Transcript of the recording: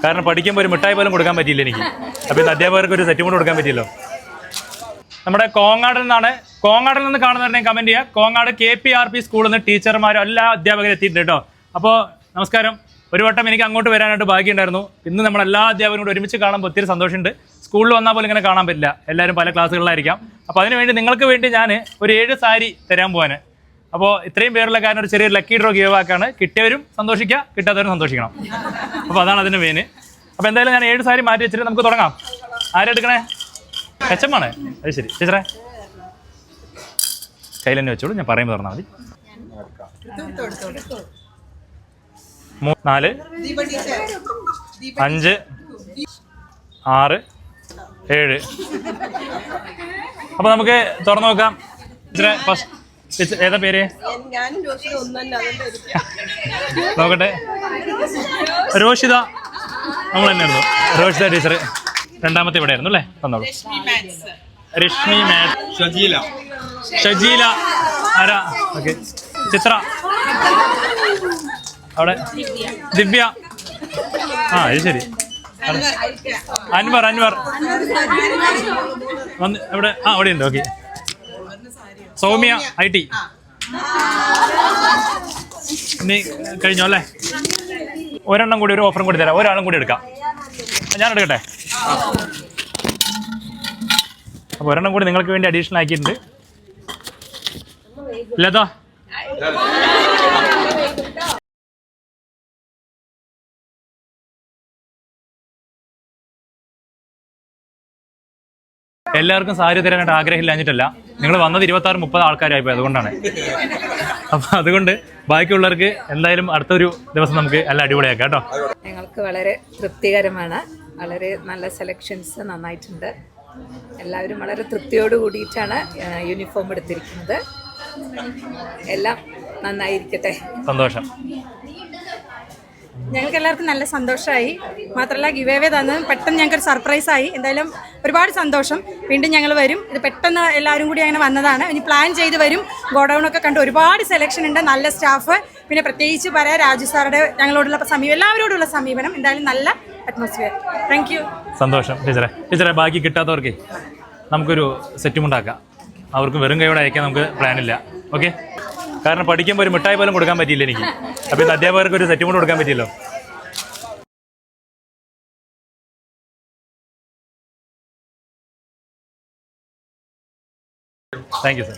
കാരണം പഠിക്കുമ്പോൾ ഒരു മിഠായി പോലും കൊടുക്കാൻ പറ്റിയില്ല എനിക്ക്. അപ്പോൾ ഇന്ന് അധ്യാപകർക്ക് ഒരു സെറ്റും കൂടെ കൊടുക്കാൻ പറ്റിയല്ലോ. നമ്മുടെ കോങ്ങാടിൽ നിന്ന് കാണുന്നവരുടെയും കമൻറ്റ് ചെയ്യുക. കോങ്ങാട് KPRP സ്കൂളിൽ നിന്ന് ടീച്ചർമാരും എല്ലാ അധ്യാപകരും എത്തിയിട്ടുണ്ട് കേട്ടോ. അപ്പോൾ നമസ്കാരം. ഒരു വട്ടം എനിക്ക് അങ്ങോട്ട് വരാനായിട്ട് ബാക്കിയുണ്ടായിരുന്നു. ഇന്ന് നമ്മളെല്ലാ അധ്യാപകരും കൂടെ ഒരുമിച്ച് കാണുമ്പോൾ ഒത്തിരി സന്തോഷമുണ്ട്. സ്കൂളിൽ വന്നാൽ പോലും ഇങ്ങനെ കാണാൻ പറ്റില്ല, എല്ലാവരും പല ക്ലാസ്സുകളിലായിരിക്കാം. അപ്പോൾ അതിനുവേണ്ടി നിങ്ങൾക്ക് വേണ്ടി ഞാൻ ഒരു 7 സാരി തരാൻ പോകാൻ. അപ്പോൾ ഇത്രയും പേരുള്ള കാരണം ഒരു ചെറിയൊരു ലക്കി ഡ്രോ ഗീവ് ആക്കാണ്. കിട്ടിയവരും സന്തോഷിക്കുക, കിട്ടാത്തവരും സന്തോഷിക്കണം. അപ്പോൾ അതാണ് അതിന് മെയിൻ. അപ്പോൾ എന്തായാലും ഞാൻ 7 സാരി മാറ്റി വെച്ചിട്ട് നമുക്ക് തുടങ്ങാം. ആരെടുക്കണേ? HM-ആണ്. അത് ശരി ടീച്ചറെ, കയ്യിൽ തന്നെ വെച്ചോളൂ, ഞാൻ പറയുമ്പോൾ തുറന്നാൽ മതി. 4 5 6 7. അപ്പോൾ നമുക്ക് തുറന്നു നോക്കാം. ടീച്ചറെ ഫസ്റ്റ് ഏതാ പേര്? നോക്കട്ടെ. രോഷിത. നമ്മൾ തന്നെയായിരുന്നു രോഷിത ടീച്ചർ. രണ്ടാമത്തെ ഇവിടെ ആയിരുന്നു അല്ലേ? തന്നോളൂ. രശ്മി മാത്സ്. ഷജീല ആരാ? ഓക്കെ. ചിത്ര അവിടെ. ദിവ്യ. അത് ശരി. അൻവർ വന്ന് ഇവിടെ. അവിടെ ഉണ്ട്. ഓക്കെ. സൗമ്യ IT. ഇനി കഴിഞ്ഞോ അല്ലേ? ഒരെണ്ണം കൂടി, ഒരു ഓഫറും കൂടി തരാം. ഒരാളും കൂടി എടുക്കാം. ഞാൻ എടുക്കട്ടെ? അപ്പോൾ ഒരെണ്ണം കൂടി നിങ്ങൾക്ക് വേണ്ടി അഡീഷണൽ ആക്കിയിട്ടുണ്ട്. ലത. എല്ലാവർക്കും സാരി തരാനായിട്ട് ആഗ്രഹമില്ലാഞ്ഞിട്ടല്ല, നിങ്ങൾ വന്നത് 26-30 ആൾക്കാരായിപ്പോയി, അതുകൊണ്ടാണ്. അപ്പം അതുകൊണ്ട് ബാക്കിയുള്ളവർക്ക് എന്തായാലും അടുത്തൊരു ദിവസം നമുക്ക് എല്ലാം അടിപൊളിയാക്കാം കേട്ടോ. ഞങ്ങൾക്ക് വളരെ തൃപ്തികരമാണ്. വളരെ നല്ല സെലക്ഷൻസ് നന്നായിട്ടുണ്ട്. എല്ലാവരും വളരെ തൃപ്തിയോട് കൂടിയിട്ടാണ് യൂണിഫോം എടുത്തിരിക്കുന്നത്. എല്ലാം നന്നായിരിക്കട്ടെ. സന്തോഷം. ഞങ്ങൾക്ക് എല്ലാവർക്കും നല്ല സന്തോഷമായി. മാത്രമല്ല ഗിവ് അവേ തന്നത് പെട്ടെന്ന് ഞങ്ങൾക്കൊരു സർപ്രൈസായി. എന്തായാലും ഒരുപാട് സന്തോഷം. വീണ്ടും ഞങ്ങൾ വരും. ഇത് പെട്ടെന്ന് എല്ലാവരും കൂടി അങ്ങനെ വന്നതാണ്. ഇനി പ്ലാൻ ചെയ്ത് വരും. ഗോഡൗണൊക്കെ കണ്ട് ഒരുപാട് സെലക്ഷൻ ഉണ്ട്, നല്ല സ്റ്റാഫ്. പിന്നെ പ്രത്യേകിച്ച് പറയാം രാജു സാറുടെ ഞങ്ങളോടുള്ള എല്ലാവരോടുള്ള സമീപനം. എന്തായാലും നല്ല അറ്റ്മോസ്ഫിയർ. Thank you. സന്തോഷം ടീച്ചറെ. ബാക്കി കിട്ടാത്തവർക്ക് നമുക്കൊരു സെറ്റും ഉണ്ടാക്കാം. അവർക്ക് വെറും കൈയോടെ അയക്കാൻ നമുക്ക് പ്ലാനില്ല. ഓക്കെ? കാരണം പഠിക്കുമ്പോൾ ഒരു മിഠായി പോലും കൊടുക്കാൻ പറ്റിയില്ല എനിക്ക്. അപ്പോൾ ഇന്ന് അധ്യാപകർക്ക് ഒരു സെറ്റും കൂടെ കൊടുക്കാൻ പറ്റിയല്ലോ. Thank you sir.